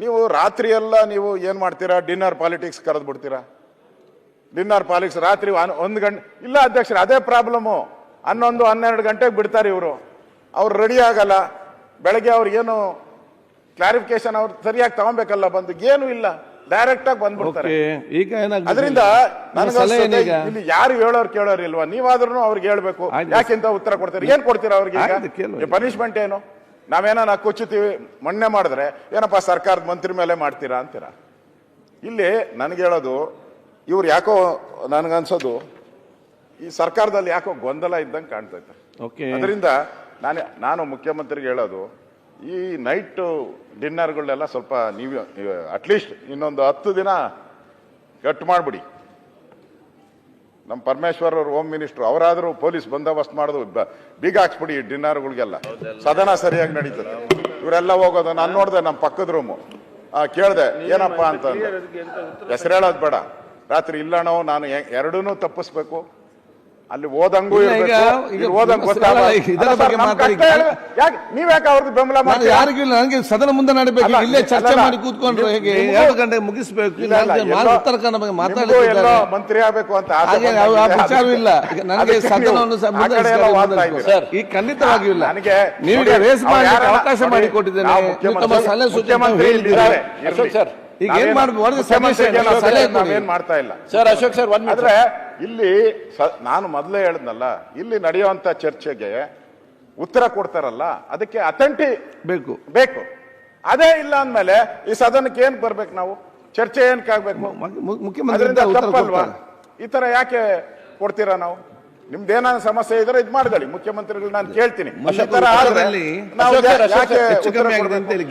ನೀವು ರಾತ್ರಿ ಎಲ್ಲ ನೀವು ಏನು ಮಾಡ್ತೀರಾ, ಡಿನ್ನರ್ ಪಾಲಿಟಿಕ್ಸ್ ಕರೆದು ಬಿಡ್ತೀರಾ. ಡಿನ್ನರ್ ಪಾಲಿಟಿಕ್ಸ್ ರಾತ್ರಿ 1 ಗಂಟೆ ಇಲ್ಲ ಅಧ್ಯಕ್ಷರೇ, ಅದೇ ಪ್ರಾಬ್ಲಮ್ಮು. 11, 12 ಗಂಟೆಗೆ ಬಿಡ್ತಾರೆ ಇವರು. ಅವ್ರು ರೆಡಿ ಆಗಲ್ಲ. ಬೆಳಗ್ಗೆ ಅವ್ರಿಗೇನು ಕ್ಲಾರಿಫಿಕೇಶನ್ ಅವ್ರು ಸರಿಯಾಗಿ ತಗೊಬೇಕಲ್ಲ, ಬಂದು ಏನೂ ಇಲ್ಲ, ಡೈರೆಕ್ಟ್ ಆಗಿ ಬಂದ್ಬಿಡ್ತಾರೆ. ಅದರಿಂದ ಇಲ್ಲಿ ಯಾರು ಹೇಳೋರು ಕೇಳೋರು ಇಲ್ವಾ? ನೀವಾದ್ರೂ ಅವ್ರಿಗೆ ಹೇಳ್ಬೇಕು. ಯಾಕಿಂತ ಉತ್ತರ ಕೊಡ್ತೀರಿ? ಏನ್ ಕೊಡ್ತೀರಾ ಅವ್ರಿಗೆ? ಪನಿಷ್ಮೆಂಟ್ ಏನು? ನಾವೇನ ಕುಚ್ಚುತ್ತೀವಿ, ಮಣ್ಣೆ ಮಾಡಿದ್ರೆ ಏನಪ್ಪಾ ಸರ್ಕಾರದ ಮಂತ್ರಿ ಮೇಲೆ ಮಾಡ್ತೀರಾ ಅಂತೀರಾ? ಇಲ್ಲಿ ನನಗೆ ಹೇಳೋದು, ಇವ್ರು ಯಾಕೋ ನನಗನ್ಸೋದು ಈ ಸರ್ಕಾರದಲ್ಲಿ ಯಾಕೋ ಗೊಂದಲ ಇದ್ದಂಗೆ ಕಾಣ್ತೈತೆ. ಅದರಿಂದ ನಾನು ಮುಖ್ಯಮಂತ್ರಿಗೆ ಹೇಳೋದು, ಈ ನೈಟ್ ಡಿನ್ನರ್ಗಳನ್ನೆಲ್ಲ ಸ್ವಲ್ಪ ನೀವು ಅಟ್ಲೀಸ್ಟ್ ಇನ್ನೊಂದು 10 ದಿನ ಕಟ್ ಮಾಡಿಬಿಡಿ. ನಮ್ಮ ಪರಮೇಶ್ವರ್ ಅವರು ಹೋಮ್ ಮಿನಿಸ್ಟರ್, ಅವರಾದರೂ ಪೊಲೀಸ್ ಬಂದೋಬಸ್ತ್ ಮಾಡೋದು ಬೀಗ ಹಾಕ್ಸ್ಬಿಡಿ ಡಿನ್ನರ್ಗಳಿಗೆಲ್ಲ. ಸದನ ಸರಿಯಾಗಿ ನಡೀತದೆ. ಇವರೆಲ್ಲ ಹೋಗೋದು ನಾನು ನೋಡಿದೆ, ನಮ್ಮ ಪಕ್ಕದ ರೂಮು ಕೇಳಿದೆ ಏನಪ್ಪಾ ಅಂತ. ಹೆಸರು ಹೇಳೋದು ಬೇಡ. ರಾತ್ರಿ ಇಲ್ಲಣೋ, ನಾನು ಎರಡೂ ತಪ್ಪಿಸ್ಬೇಕು. ಅಲ್ಲಿ ಓದಂಗೂ ನೀವ್ಯಾಕೆ ಅವ್ರಿಗೆ ಬೆಂಬಲ ಮಾಡಿ? ಯಾರಿಗಿಲ್ಲ, ನನಗೆ ಸದನ ಮುಂದೆ ನಡಬೇಕು, ಇಲ್ಲೇ ಚರ್ಚೆ ಮಾಡಿ ಕೂತ್ಕೊಂಡ್ರೆ ಹೇಗೆ? 2 ಗಂಟೆಗೆ ಮುಗಿಸ್ಬೇಕು. ಉತ್ತರ ಕನ್ನಡ ಬಗ್ಗೆ ಮಾತಾಡಿಲ್ಲ, ಮಂತ್ರಿ ಆಗ್ಬೇಕು ಅಂತ ವಿಚಾರವಿಲ್ಲ. ನನಗೆ ಸದನವನ್ನು ಈ ಖಂಡಿತವಾಗಿಯೂ ಇಲ್ಲ. ನೀವೀಗ ರೇಸ್ ಮಾಡಿ ಅವಕಾಶ ಮಾಡಿಕೊಟ್ಟಿದ್ದೇನೆ. ತಮ್ಮ ಸಲಹೆ ಸೂಚನೆ ಈಗ ಏನ್ ಮಾಡ್ಬೋದು? ಏನ್ ಮಾಡ್ತಾ ಇಲ್ಲ ಸರ್. ಅಶೋಕ್ ಸರ್, ಆದ್ರೆ ಇಲ್ಲಿ ನಾನು ಮೊದಲೇ ಹೇಳಿದ್ನಲ್ಲ, ಇಲ್ಲಿ ನಡೆಯುವಂತ ಚರ್ಚೆಗೆ ಉತ್ತರ ಕೊಡ್ತಾರಲ್ಲ, ಅದಕ್ಕೆ ಅಥೆಂಟಿ ಬೇಕು. ಅದೇ ಇಲ್ಲ ಅಂದ್ಮೇಲೆ ಈ ಸದನಕ್ಕೆ ಏನ್ ಬರ್ಬೇಕು? ನಾವು ಚರ್ಚೆ ಏನಕ್ಕಾಗಬೇಕು? ತಪ್ಪಲ್ವಾ? ಈ ತರ ಯಾಕೆ ಕೊಡ್ತೀರಾ? ನಾವು ನಿಮ್ದೇನ ಸಮಸ್ಯೆ ಇದ್ರೆ ಇದ್ ಮಾಡ್ಕೊಳ್ಳಿ, ಮುಖ್ಯಮಂತ್ರಿಗಳು ನಾನು ಕೇಳ್ತೀನಿ.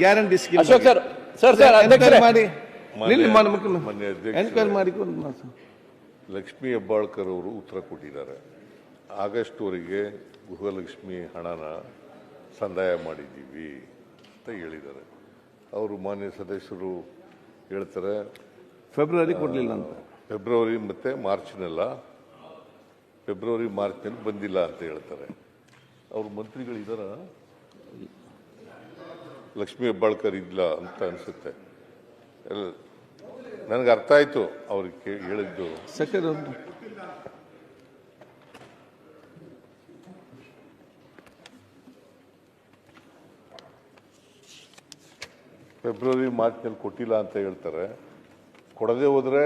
ಗ್ಯಾರಂಟಿ ಲಕ್ಷ್ಮೀ ಹೆಬ್ಬಾಳ್ಕರ್ ಅವರು ಉತ್ತರ ಕೊಟ್ಟಿದ್ದಾರೆ. ಆಗಸ್ಟ್ವರೆಗೆ ಗೃಹಲಕ್ಷ್ಮಿ ಹಣನ ಸಂದಾಯ ಮಾಡಿದ್ದೀವಿ ಅಂತ ಹೇಳಿದ್ದಾರೆ. ಅವರು ಮಾನ್ಯ ಸದಸ್ಯರು ಹೇಳ್ತಾರೆ ಫೆಬ್ರವರಿ ಕೊಡಲಿಲ್ಲ ಅಂತ. ಫೆಬ್ರವರಿ ಮತ್ತು ಮಾರ್ಚ್ನಲ್ಲಿ ಬಂದಿಲ್ಲ ಅಂತ ಹೇಳ್ತಾರೆ. ಅವರು ಮಂತ್ರಿಗಳಿದಾರ? ಲಕ್ಷ್ಮೀ ಹೆಬ್ಬಾಳ್ಕರ್ ಇಲ್ಲ ಅಂತ ಅನಿಸುತ್ತೆ. ನನಗೆ ಅರ್ಥ ಆಯ್ತು ಅವ್ರಿಗೆ ಹೇಳಿದ್ದು. ಫೆಬ್ರವರಿ ಮಾರ್ಚ್ನಲ್ಲಿ ಕೊಟ್ಟಿಲ್ಲ ಅಂತ ಹೇಳ್ತಾರೆ. ಕೊಡದೆ ಹೋದ್ರೆ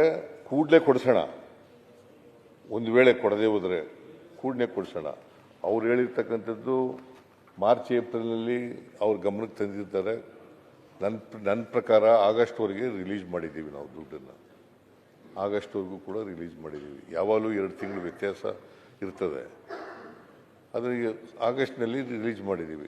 ಕೂಡಲೇ ಕೊಡಿಸೋಣ. ಒಂದು ವೇಳೆ ಕೊಡದೆ ಹೋದ್ರೆ ಕೂಡಲೇ ಕೊಡಿಸೋಣ. ಅವ್ರು ಹೇಳಿರ್ತಕ್ಕಂಥದ್ದು ಮಾರ್ಚ್ ಏಪ್ರಿಲ್ನಲ್ಲಿ ಅವ್ರ ಗಮನಕ್ಕೆ ತಂದಿರ್ತಾರೆ. ನನ್ನ ಪ್ರಕಾರ ಆಗಸ್ಟ್ವರೆಗೆ ರಿಲೀಸ್ ಮಾಡಿದ್ದೀವಿ ನಾವು ದುಡ್ಡನ್ನು. ಆಗಸ್ಟ್ವರೆಗೂ ಕೂಡ ರಿಲೀಸ್ ಮಾಡಿದ್ದೀವಿ. ಯಾವಾಗಲೂ 2 ತಿಂಗಳು ವ್ಯತ್ಯಾಸ ಇರ್ತದೆ. ಆದರೆ ಆಗಸ್ಟ್ನಲ್ಲಿ ರಿಲೀಸ್ ಮಾಡಿದ್ದೀವಿ.